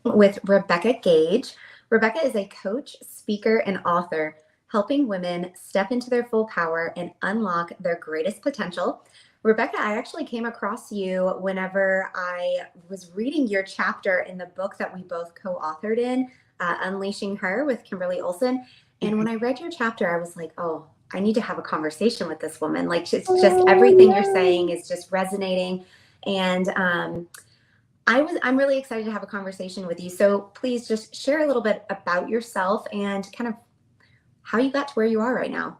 with Rebecca Gage. Rebecca is a coach, speaker, and author helping women step into their full power and unlock their greatest potential. Rebecca, I actually came across you whenever I was reading your chapter in the book that we both co-authored in, Unleashing Her with Kimberly Olson. And when I read your chapter, I was like, oh, I need to have a conversation with this woman. Like, it's just everything you're saying is just resonating. And I'm really excited to have a conversation with you. So please just share a little bit about yourself and kind of how you got to where you are right now.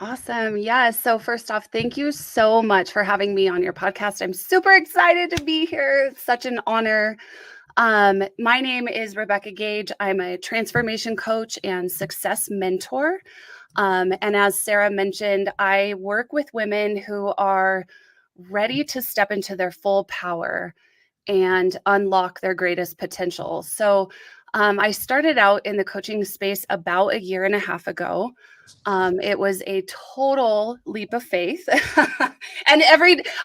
Awesome. Yeah. So first off, thank you so much for having me on your podcast. I'm super excited to be here. It's such an honor. My name is Rebecca Gage. I'm a transformation coach and success mentor. And as Sarah mentioned, I work with women who are ready to step into their full power and unlock their greatest potential. So I started out in the coaching space about a year and a half ago. It was a total leap of faith. And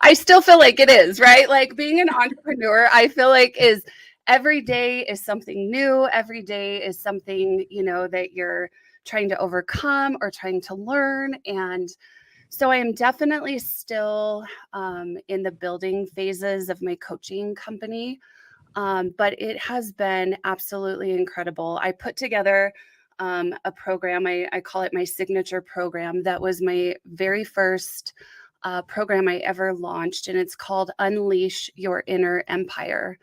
I still feel like it is, right? Like being an entrepreneur, I feel like every day is something new. Every day is something, that you're trying to overcome or trying to learn. And so I am definitely still in the building phases of my coaching company, but it has been absolutely incredible. I put together a program, I call it my signature program. That was my very first program I ever launched, and it's called Unleash Your Inner Empire.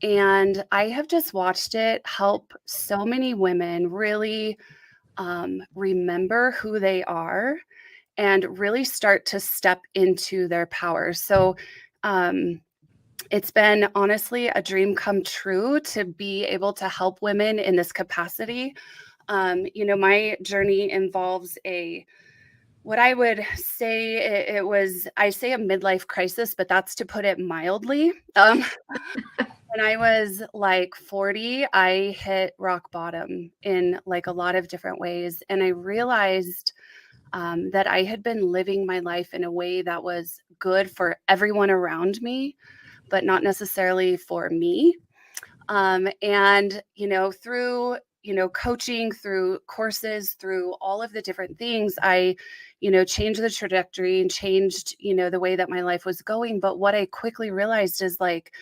And I have just watched it help so many women really remember who they are and really start to step into their power. So it's been honestly a dream come true to be able to help women in this capacity. My journey involves what I would say I say a midlife crisis, but that's to put it mildly. When I was like 40, I hit rock bottom in like a lot of different ways. And I realized that I had been living my life in a way that was good for everyone around me, but not necessarily for me. And, through, coaching, through courses, through all of the different things, I, changed the trajectory and changed, the way that my life was going. But what I quickly realized is like,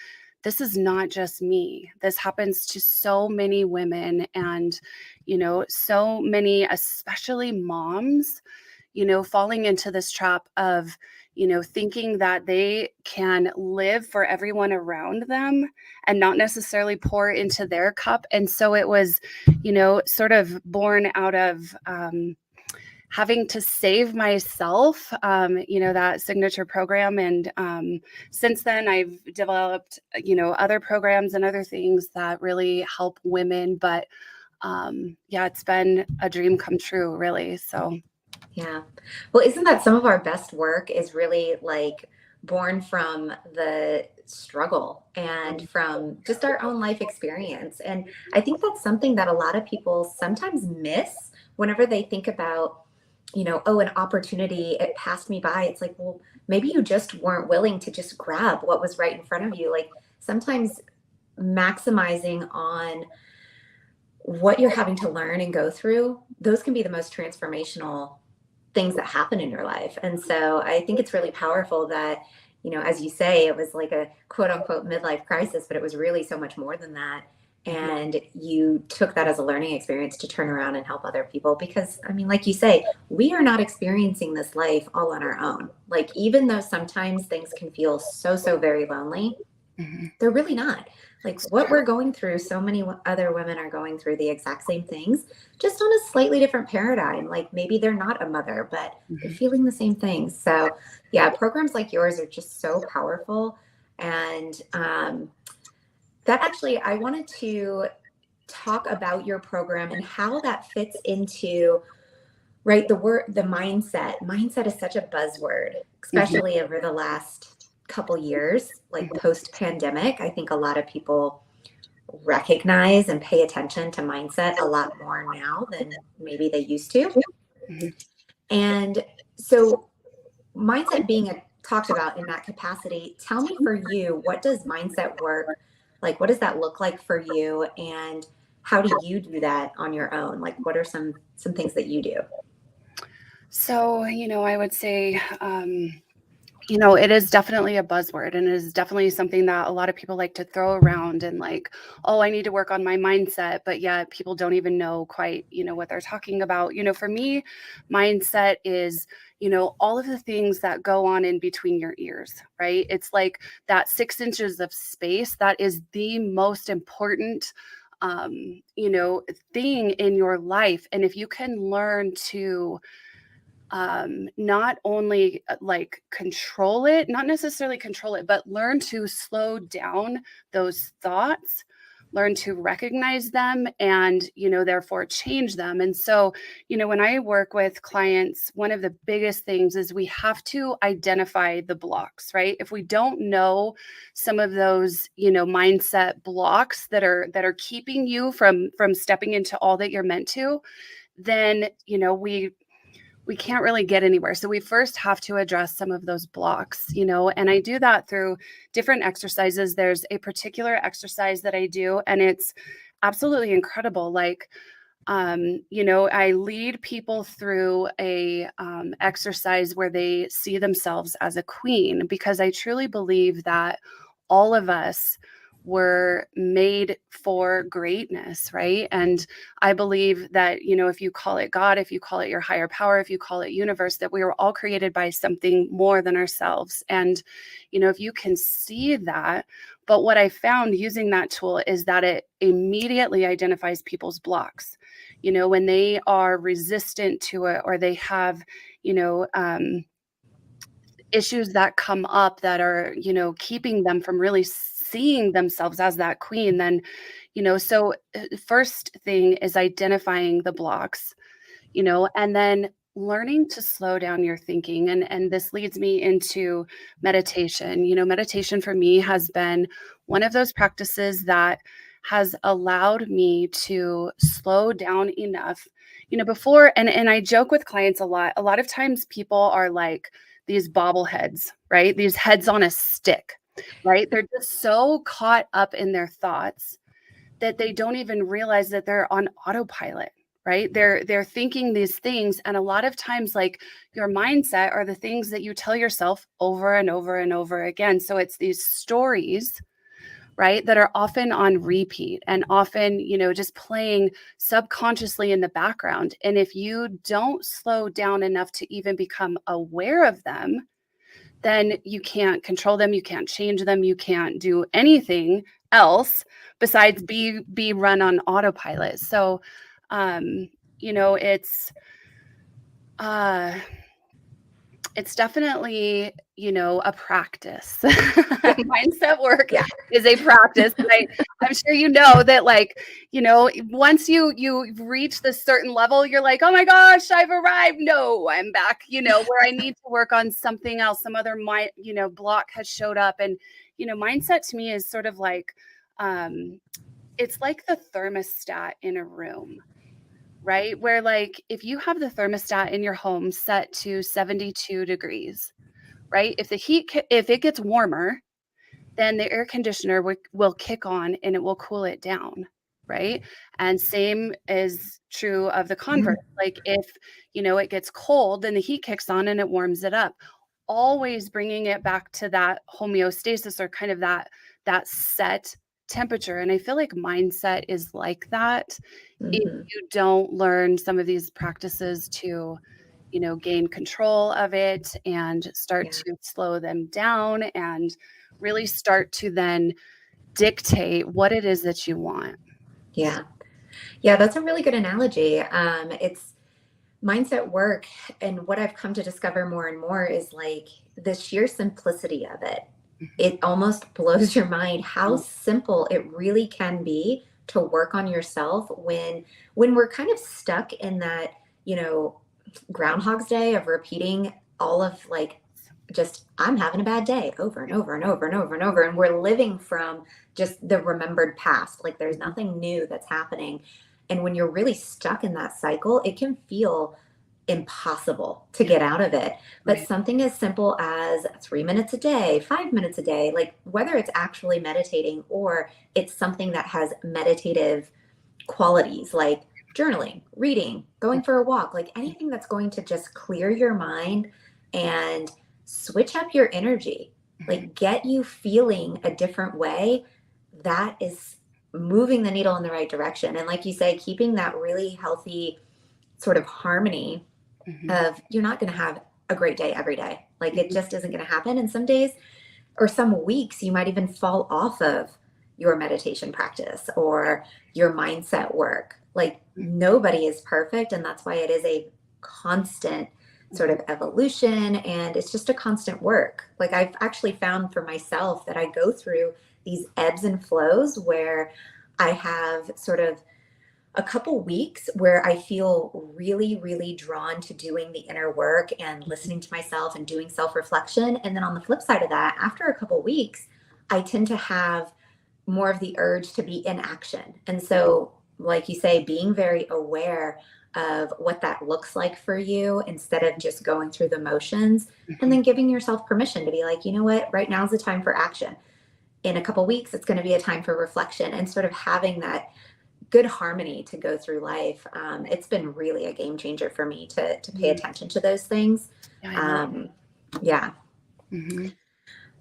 this is not just me. This happens to so many women and, so many, especially moms, falling into this trap of, thinking that they can live for everyone around them and not necessarily pour into their cup. And so it was, sort of born out of having to save myself, that signature program. And since then, I've developed, other programs and other things that really help women. But it's been a dream come true, really. So. Yeah. Well, isn't that some of our best work is really like born from the struggle and from just our own life experience? And I think that's something that a lot of people sometimes miss whenever they think about, oh, an opportunity, it passed me by. It's like, well, maybe you just weren't willing to just grab what was right in front of you. Like sometimes maximizing on what you're having to learn and go through, those can be the most transformational things that happen in your life. And so I think it's really powerful that, as you say, it was like a quote unquote midlife crisis, but it was really so much more than that. And you took that as a learning experience to turn around and help other people. Because, I mean, like you say, we are not experiencing this life all on our own. Like, even though sometimes things can feel so, so very lonely, they're really not. Like what we're going through, so many other women are going through the exact same things, just on a slightly different paradigm. Like maybe they're not a mother, but they're feeling the same things. So yeah, programs like yours are just so powerful. And that actually, I wanted to talk about your program and how that fits into, right, the mindset. Mindset is such a buzzword, especially over the last couple years, like post-pandemic. I think a lot of people recognize and pay attention to mindset a lot more now than maybe they used to. And so mindset being talked about in that capacity, tell me, for you, what does mindset work Like, what does that look like for you? And how do you do that on your own? Like, what are some things that you do? So, I would say, it is definitely a buzzword, and it is definitely something that a lot of people like to throw around and like, oh, I need to work on my mindset, but yet people don't even know quite, what they're talking about. For me, mindset is, all of the things that go on in between your ears, right? It's like that 6 inches of space that is the most important thing in your life. And if you can learn to not only like control it, not necessarily control it, but learn to slow down those thoughts, learn to recognize them, and therefore change them. And so when I work with clients, one of the biggest things is we have to identify the blocks, right? If we don't know some of those mindset blocks that are keeping you from stepping into all that you're meant to, then we can't really get anywhere. So we first have to address some of those blocks, and I do that through different exercises. There's a particular exercise that I do, and it's absolutely incredible. Like, I lead people through a exercise where they see themselves as a queen, because I truly believe that all of us were made for greatness, right? And I believe that, if you call it God, if you call it your higher power, if you call it universe, that we were all created by something more than ourselves. And, if you can see that, but what I found using that tool is that it immediately identifies people's blocks. When they are resistant to it, or they have, issues that come up that are, keeping them from really seeing themselves as that queen, then, so first thing is identifying the blocks, and then learning to slow down your thinking. And this leads me into meditation. Meditation for me has been one of those practices that has allowed me to slow down enough. Before, and I joke with clients a lot of times people are like these bobbleheads, right? These heads on a stick, right? They're just so caught up in their thoughts that they don't even realize that they're on autopilot, right? They're thinking these things, and a lot of times, like, your mindset are the things that you tell yourself over and over and over again. So it's these stories, right, that are often on repeat and often, just playing subconsciously in the background. And if you don't slow down enough to even become aware of them, then you can't control them, you can't change them, you can't do anything else besides be run on autopilot. So it's it's definitely, a practice. Yeah. Mindset work Yeah. is a practice. And I'm sure you know that, like, once you reach this certain level, you're like, oh my gosh, I've arrived. No, I'm back, where I need to work on something else. Some other block has showed up. And, mindset to me is sort of like, it's like the thermostat in a room, right? Where, like, if you have the thermostat in your home set to 72 degrees, right? If it gets warmer, then the air conditioner will kick on and it will cool it down, right? And same is true of the converse. Like, if, it gets cold, then the heat kicks on and it warms it up. Always bringing it back to that homeostasis, or kind of that set temperature. And I feel like mindset is like that. If Hmm. you don't learn some of these practices to, gain control of it and start Yeah. to slow them down and really start to then dictate what it is that you want. Yeah. Yeah, that's a really good analogy. It's mindset work. And what I've come to discover more and more is like the sheer simplicity of it. Mhm. It almost blows your mind how simple it really can be to work on yourself when we're kind of stuck in that, you know, Groundhog's Day of repeating all of like just I'm having a bad day over and over and over and over and over. And we're living from just the remembered past. Like there's Mhm. nothing new that's happening. And when you're really stuck in that cycle, it can feel impossible to get out of it. But Right. something as simple as 3 minutes a day, 5 minutes a day, like whether it's actually meditating or it's something that has meditative qualities like journaling, reading, going for a walk, like anything that's going to just clear your mind and switch up your energy, Mhm. like get you feeling a different way, that is moving the needle in the right direction. And like you say, keeping that really healthy sort of harmony Mhm. of you're not going to have a great day every day. Like it Mhm. just isn't going to happen. And some days or some weeks, you might even fall off of your meditation practice or your mindset work. Like nobody is perfect. And that's why it is a constant sort Mhm. of evolution. And it's just a constant work. Like I've actually found for myself that I go through these ebbs and flows where I have sort of a couple weeks where I feel really, really drawn to doing the inner work and listening to myself and doing self reflection. And then on the flip side of that, after a couple weeks, I tend to have more of the urge to be in action. And so, like you say, being very aware of what that looks like for you instead of just going through the motions, and Mhm. then giving yourself permission to be like, you know what, right now is the time for action. In a couple weeks, it's going to be a time for reflection, and sort of having that good harmony to go through life. It's been really a game changer for me to pay Mhm. attention to those things. Yeah, I love. Um, yeah. Mhm.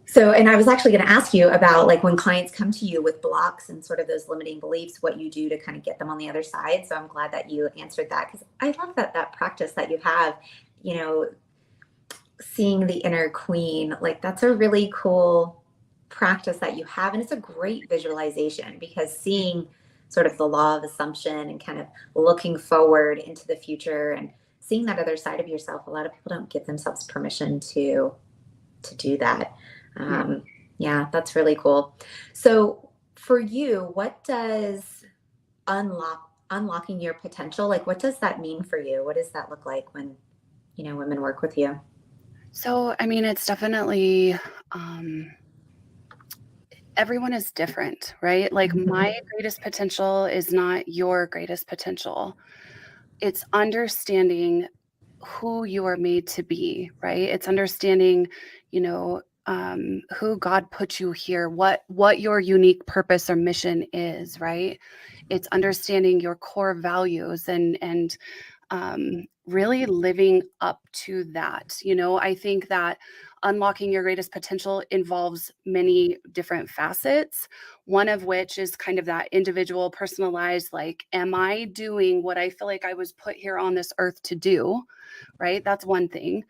So, and I was actually going to ask you about like when clients come to you with blocks and sort of those limiting beliefs, what you do to kind of get them on the other side. So I'm glad that you answered that, because I love that practice that you have, you know, seeing the inner queen. Like that's a really cool practice that you have, and it's a great visualization because seeing sort of the law of assumption and kind of looking forward into the future and seeing that other side of yourself, a lot of people don't give themselves permission to do that. Mhm. um, yeah, that's really cool. So for you, what does unlocking your potential, like what does that mean for you? What does that look like when women work with you? So, I mean, it's definitely, um, everyone is different, right? Like, my Mhm. greatest potential is not your greatest potential. It's understanding who you are made to be, right? It's understanding, who God put you here, what your unique purpose or mission is, right? It's understanding your core values and really living up to that. I think that unlocking your greatest potential involves many different facets, one of which is kind of that individual, personalized, like, am I doing what I feel like I was put here on this earth to do? Right? That's one thing.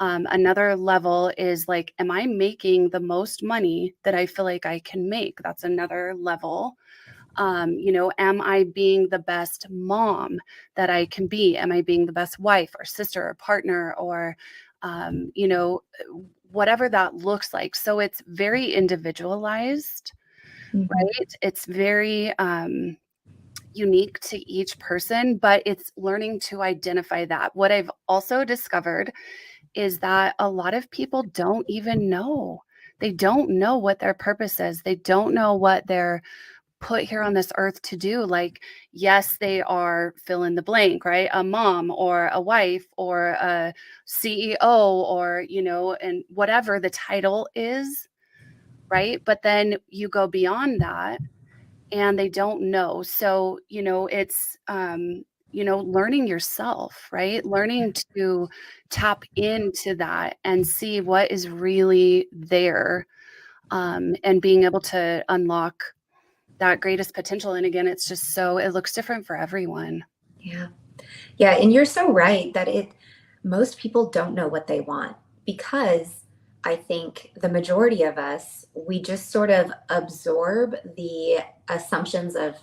Another level is like, am I making the most money that I feel like I can make? That's another level. Am I being the best mom that I can be? Am I being the best wife or sister or partner or, um, you know, whatever that looks like? So it's very individualized, Mhm. right? It's very unique to each person, but it's learning to identify that. What I've also discovered is that a lot of people don't even know. They don't know what their purpose is. They don't know what they're put here on this earth to do. Like, yes, they are fill in the blank, right? A mom or a wife or a CEO or, and whatever the title is, right? But then you go beyond that and they don't know. So, it's, learning yourself, right? Learning to tap into that and see what is really there, and being able to unlock that greatest potential. And again, it's just so it looks different for everyone. Yeah. Yeah, and you're so right that most people don't know what they want, because I think the majority of us, we just sort of absorb the assumptions of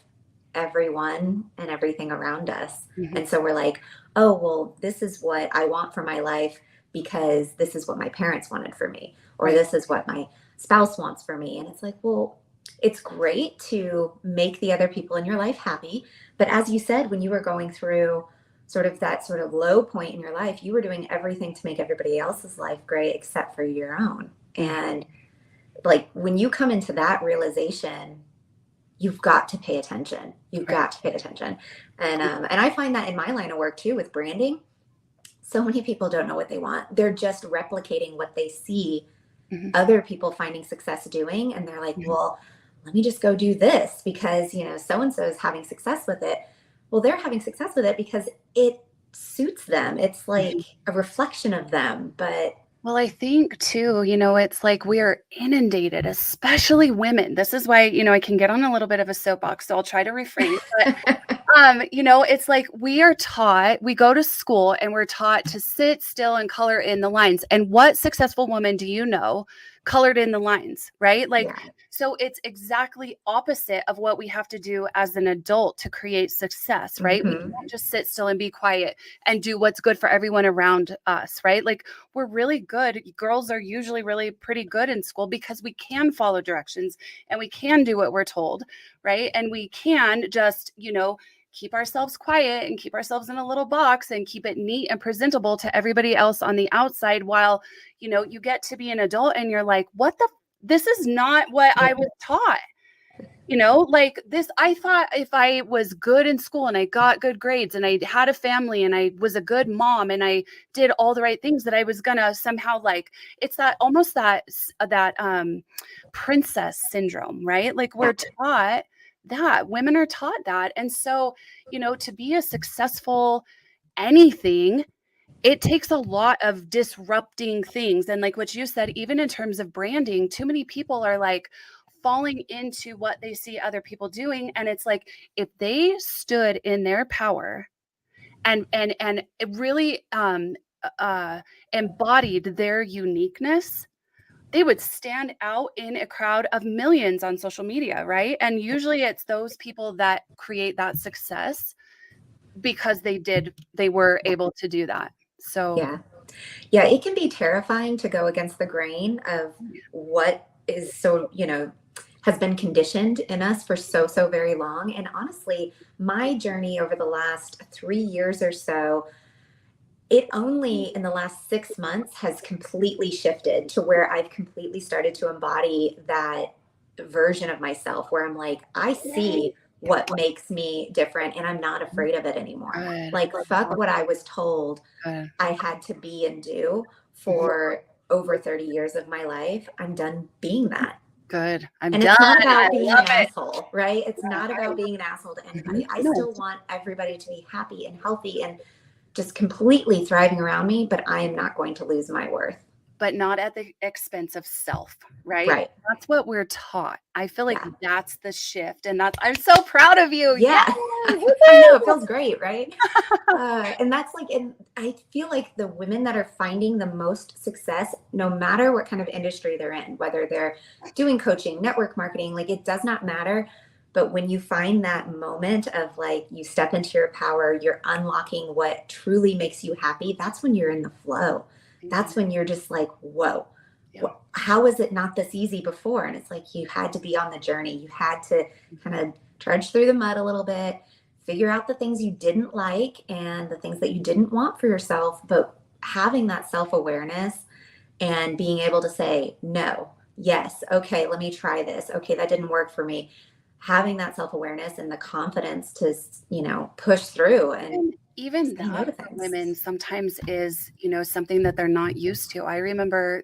everyone and everything around us. Mhm. And so we're like, oh, well, this is what I want for my life because this is what my parents wanted for me, or Right. this is what my spouse wants for me. And it's like, well, it's great to make the other people in your life happy. But as you said, when you were going through sort of that sort of low point in your life, you were doing everything to make everybody else's life great except for your own. Mhm. And like when you come into that realization, you've got to pay attention. You've Right. got to pay attention. And I find that in my line of work too with branding. so many people don't know what they want. They're just replicating what they see Mhm. other people finding success doing. And they're like, Mhm. well, let me just go do this because, so and so is having success with it. Well, they're having success with it because it suits them. It's like Mhm. a reflection of them. But Well, I think too, it's like we are inundated, especially women. This is why, I can get on a little bit of a soapbox, so I'll try to refrain. But it's like we go to school and we're taught to sit still and color in the lines. And what successful woman do you know colored in the lines, right? Like, yeah. so it's exactly opposite of what we have to do as an adult to create success, right? We Hmm. can't just sit still and be quiet and do what's good for everyone around us, right? Like, we're really good. Girls are usually really pretty good in school because we can follow directions and we can do what we're told, right? And we can just, keep ourselves quiet and keep ourselves in a little box and keep it neat and presentable to everybody else on the outside while, you get to be an adult and you're like, this is not what I was taught. Like this, I thought if I was good in school and I got good grades and I had a family and I was a good mom and I did all the right things that I was gonna somehow like, it's that almost that princess syndrome, right? Like Yeah. we're taught that women are taught that. And so, to be a successful anything, it takes a lot of disrupting things. And like what you said, even in terms of branding, too many people are like falling into what they see other people doing. And it's like if they stood in their power and it really embodied their uniqueness, they would stand out in a crowd of millions on social media, right? And usually it's those people that create that success because they were able to do that. So Yeah. Yeah. It can be terrifying to go against the grain of what is so, has been conditioned in us for so, so very long. And honestly, my journey over the last 3 years or so, it only in the last 6 months has completely shifted to where I've completely started to embody that version of myself where I'm like, I see what makes me different and I'm not afraid of it anymore. good, Like, fuck what I was told good. I had to be and do Mhm. for over 30 years of my life. I'm done being that. Good. I'm And done. it's not I about being an love it. asshole, right? It's not about being an asshole to Mhm. anybody. I No, still want everybody to be happy and healthy and just completely thriving around me, but I am not going to lose my worth. but not at the expense of self, right? Right. That's what we're taught. I feel like Yeah. that's the shift. And I'm so proud of you. Yeah. Yeah. I know it Woo-hoo! feels great, right? And that's like, and I feel like the women that are finding the most success, no matter what kind of industry they're in, whether they're doing coaching, network marketing, like it does not matter. But when you find that moment of like you step into your power, you're unlocking what truly makes you happy, that's when you're in the flow. Amen. That's when you're just like, whoa, Yeah. how was it not this easy before? And it's like you had to be on the journey. You had to kind of trudge through the mud a little bit, figure out the things you didn't like and the things that you didn't want for yourself. But having that self awareness and being able to say, no, yes, okay, let me try this. Okay, that didn't work for me. Having that self awareness and the confidence to, push through and And even say no that to for things. women sometimes is, something that they're not used to. I remember,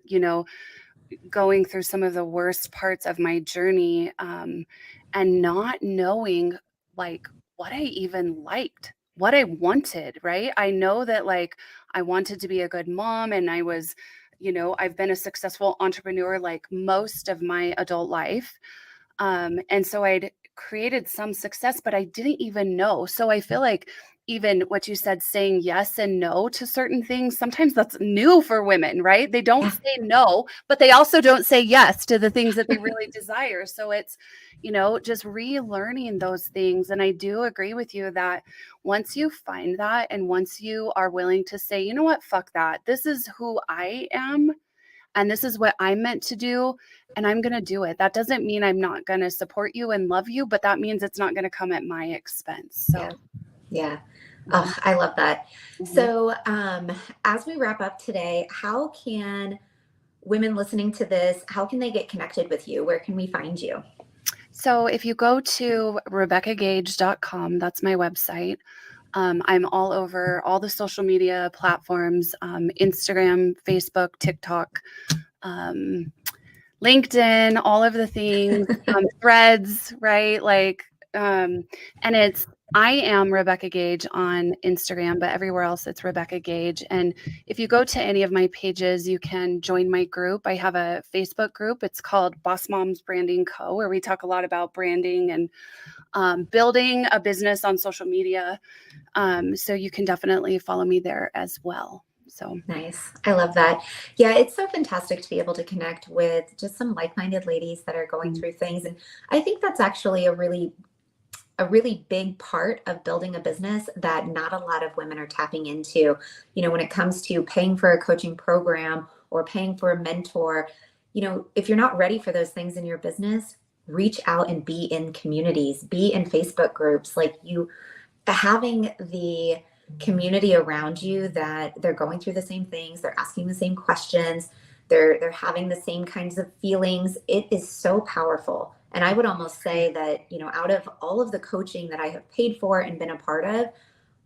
going through some of the worst parts of my journey and not knowing like what I even liked, what I wanted, right? I know that like I wanted to be a good mom and I was, I've been a successful entrepreneur like most of my adult life. And so I'd created some success, but I didn't even know. So I feel like even what you said, saying yes and no to certain things, sometimes that's new for women, right? They don't Yeah. say no, but they also don't say yes to the things that they really desire. So it's, just relearning those things. And I do agree with you that once you find that and once you are willing to say, you know what, fuck that, this is who I am and this is what I'm meant to do, and I'm going to do it. That doesn't mean I'm not going to support you and love you, but that means it's not going to come at my expense. Yeah. So, Yeah. mhm, Oh, I love that. mhm. So, as we wrap up today, how can women listening to this, how can they get connected with you? Where can we find you? So if you go to RebeccaGage.com, that's my website. I'm all over all the social media platforms, Instagram, Facebook, TikTok, LinkedIn, all of the things, threads, right? Like, and I am Rebecca Gage on Instagram, but everywhere else it's Rebecca Gage. And if you go to any of my pages, you can join my group. I have a Facebook group. It's called Boss Moms Branding Co., where we talk a lot about branding and building a business on social media. So you can definitely follow me there as well. So nice. I love that. Yeah, it's so fantastic to be able to connect with just some like-minded ladies that are going through things. And I think that's actually a really big part of building a business that not a lot of women are tapping into. When it comes to paying for a coaching program or paying for a mentor, if you're not ready for those things in your business, reach out and be in communities, be in Facebook groups. Like, having the community around you that they're going through the same things, they're asking the same questions, they're having the same kinds of feelings. It is so powerful. And I would almost say that, out of all of the coaching that I have paid for and been a part of,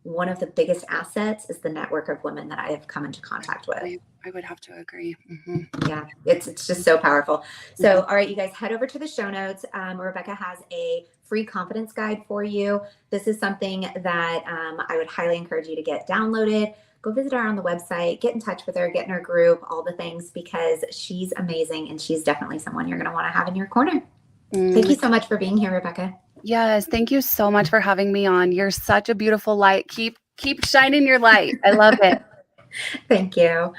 one of the biggest assets is the network of women that I have come into contact with. I would have to agree. Yeah, it's just so powerful. So, all right, you guys, head over to the show notes. Rebecca has a free confidence guide for you. This is something that I would highly encourage you to get downloaded. Go visit her on the website, get in touch with her, get in her group, all the things, because she's amazing and she's definitely someone you're going to want to have in your corner. Thank you so much for being here, Rebecca. Yes, thank you so much for having me on. You're such a beautiful light. Keep shining your light. I love it. Thank you.